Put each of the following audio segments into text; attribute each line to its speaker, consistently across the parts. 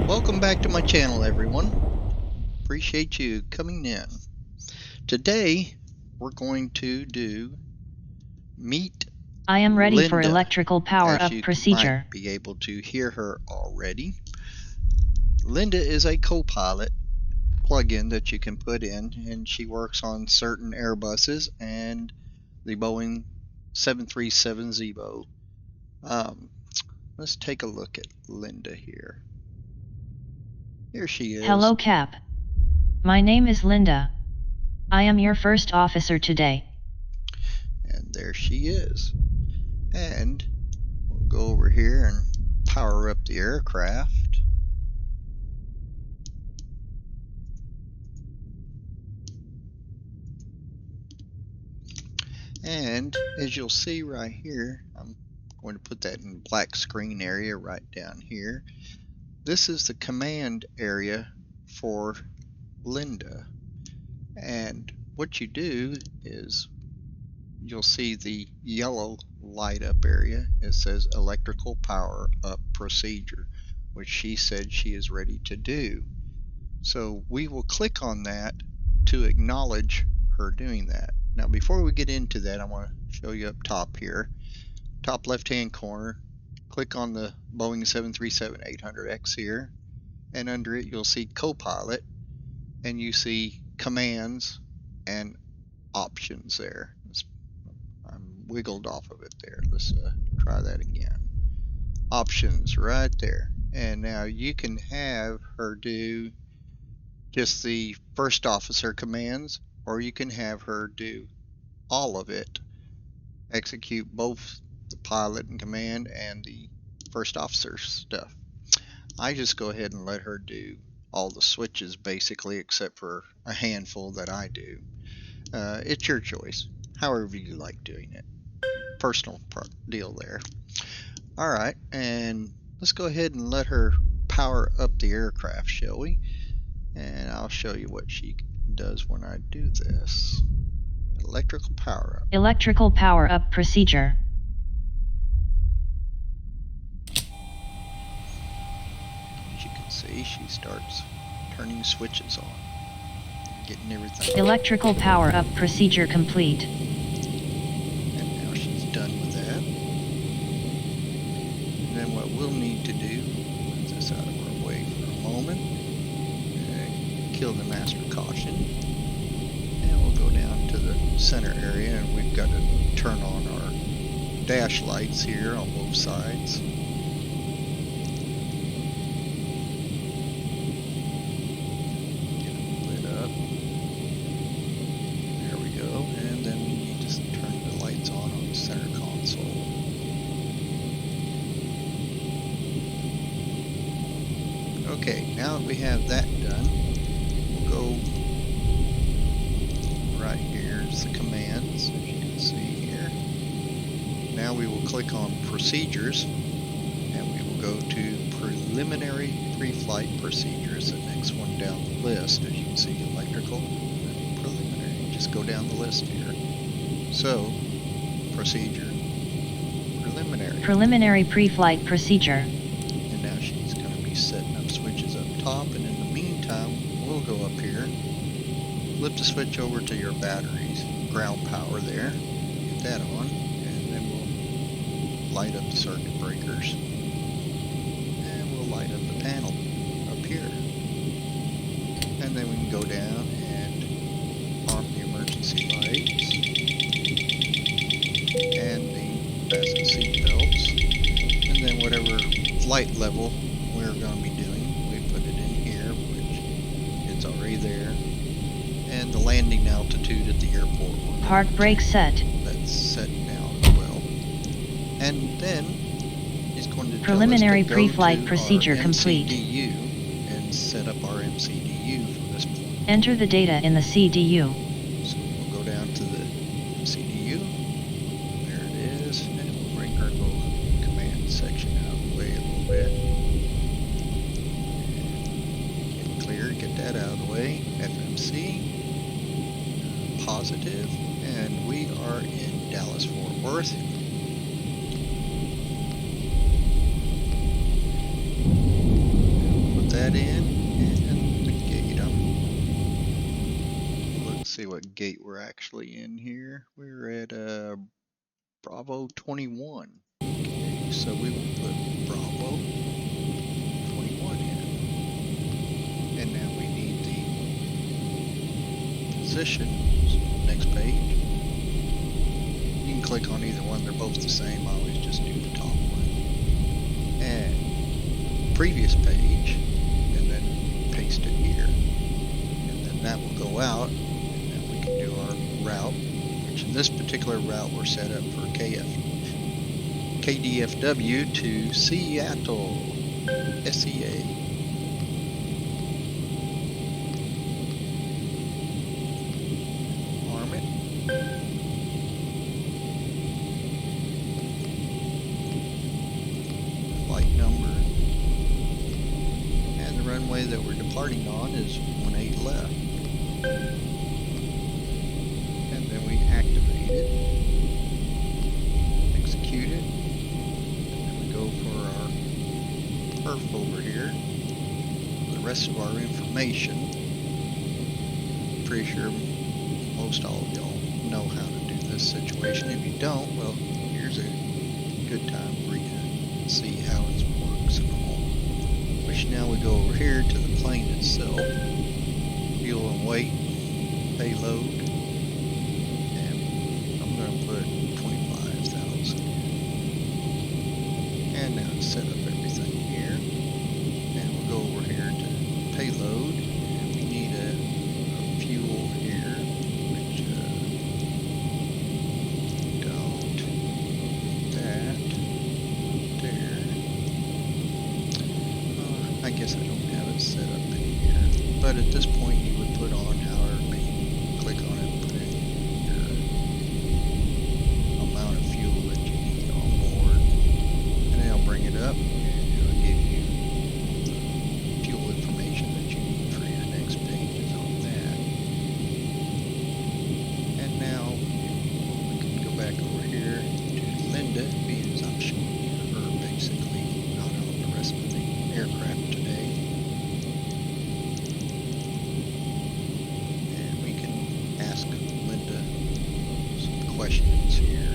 Speaker 1: Welcome back to my channel, everyone. Appreciate you coming in. Today we're going to do meet
Speaker 2: I am ready
Speaker 1: Linda.
Speaker 2: for electrical power-up
Speaker 1: As
Speaker 2: procedure.
Speaker 1: you might be able to hear her already. Linda is a co-pilot plug-in that you can put in, and she works on certain Airbuses and the Boeing 737 Zebo. Let's take a look at Linda here. Here she is.
Speaker 2: Hello, Cap. My name is Linda. I am your first officer today.
Speaker 1: And there she is. And we'll go over here and power up the aircraft. And as you'll see right here, I'm going to put that in black screen area right down here. This is the command area for Linda. And what you do is you'll see the yellow light up area. It says electrical power up procedure, which she said she is ready to do. So we will click on that to acknowledge her doing that. Now before we get into that, I want to show you up top here. Top left hand corner, click on the Boeing 737-800X here, and under it you'll see co-pilot, and you see commands and options there. I'm wiggled off of it there. Let's try that again. Options right there. And now you can have her do just the first officer commands, or you can have her do all of it. Execute both the pilot and command and the first officer stuff. I just go ahead and let her do all the switches basically, except for a handful that I do. It's your choice, however you like doing it. Personal deal there. Alright, and let's go ahead and let her power up the aircraft, shall we? And I'll show you what she does when I do this. Electrical power up.
Speaker 2: Electrical power-up procedure.
Speaker 1: As you can see, she starts turning switches on, getting everything.
Speaker 2: Electrical power-up procedure complete.
Speaker 1: And now she's done with that. And then what we'll need to do, move this out of our way for a moment, kill the master caution, and we'll go down to the center area, and we've got to turn on our dash lights here on both sides. Get them lit up. There we go. And then we need to turn the lights on the center console. Okay, now that we have that done, we'll go right here. It's the commands, as you can see here. Now we will click on procedures, and we will go to preliminary pre-flight procedures, the next one down the list. As you can see, electrical and preliminary. Just go down the list here. So, procedure, preliminary.
Speaker 2: Preliminary pre-flight procedure.
Speaker 1: And now she's going to be setting up switches up top, and in the meantime, we'll go up here, flip the switch over to your batteries, ground power there, get that on, and then we'll light up the circuit breakers, and we'll light up the panel up here. And then we can go down and arm the emergency lights and the fasten seat belts, and then whatever flight level we're going to be doing, we put it in here, which it's already there, and the landing altitude at the airport.
Speaker 2: Park brake set.
Speaker 1: That's set now as well. And then he's going to
Speaker 2: Preliminary
Speaker 1: tell us to go
Speaker 2: pre-flight
Speaker 1: to
Speaker 2: procedure
Speaker 1: our
Speaker 2: complete.
Speaker 1: MCDU and set up our MCDU from this point.
Speaker 2: Enter the data in the CDU.
Speaker 1: So we'll go down to the MCDU. There it is, and we'll bring our little command section out of the way a little bit. Get clear, get that out of the way. FMC, positive, and we are in Dallas Fort Worth. Put that what gate we're actually in here. We're at Bravo 21. Okay, so we will put Bravo 21 in. And now we need the position. So next page. You can click on either one. They're both the same. I always just do the top one. And previous page. And then paste it here. And then that will go out. And then we can do our route. Which in this particular route we're set up for KDFW to Seattle, SEA. Arm it. Flight number. And the runway that we're departing on is 18 left. And then we activate it. Execute it. For our perf over here, the rest of our information. Pretty sure most all of y'all know how to do this situation. If you don't, well, here's a good time for you to see how it works and all. Which now we go over here to the plane itself. Fuel and weight, payload, and I'm going to put 25,000. And now to set up everything here. And we'll go over here to payload. And we need a fuel here, which don't that there. I guess I don't have it set up in here. But at this point you would put on however many, click on it and put in your amount of fuel that you need on board. And it'll bring it up and it'll give you the fuel information that you need for your next pages on that. And now we can go back over here to Linda, because I'm showing her basically, not on the rest of the aircraft today. And we can ask Linda some questions here.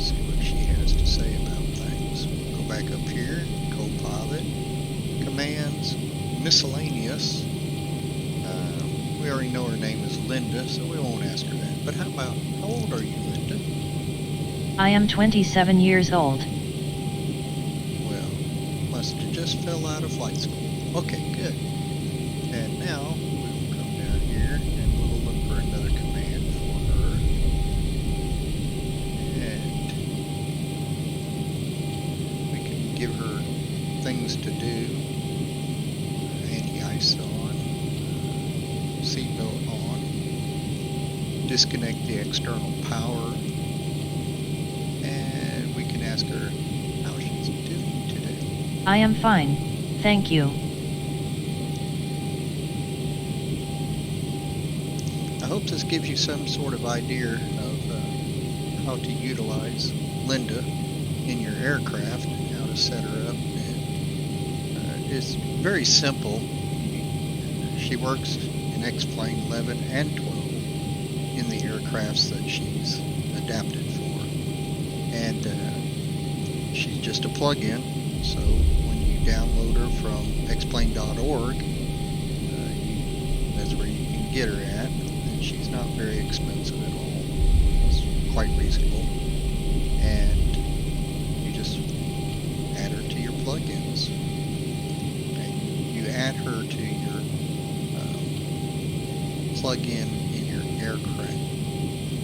Speaker 1: See what she has to say about things. Go back up here, co-pilot, commands, miscellaneous. We already know her name is Linda, so we won't ask her that. But how old are you, Linda?
Speaker 2: I am 27 years old.
Speaker 1: Well, must have just fell out of flight school. Okay, good. And now we'll come down here and we'll look for another command for her. And we can give her things to do. Anti-ice on, seatbelt on, disconnect the external power, and we can ask her how she's doing today.
Speaker 2: I am fine, thank you.
Speaker 1: I hope this gives you some sort of idea of how to utilize Linda in your aircraft and how to set her up. And, it's very simple. She works in xplane11 and 12 in the aircrafts that she's adapted for. And she's just a plug-in, so when you download her from xplane.org, that's where you can get her at. And she's not very expensive at all. It's quite reasonable. And you just add her to your plugins. And you add her to your plug-in your aircraft,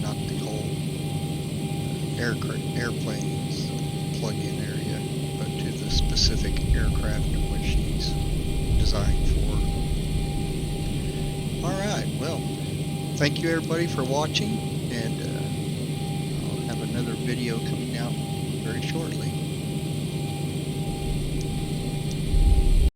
Speaker 1: not the whole airplane's plug-in area, but to the specific aircraft which she's designed for. Alright, well, thank you everybody for watching, and I'll have another video coming out very shortly.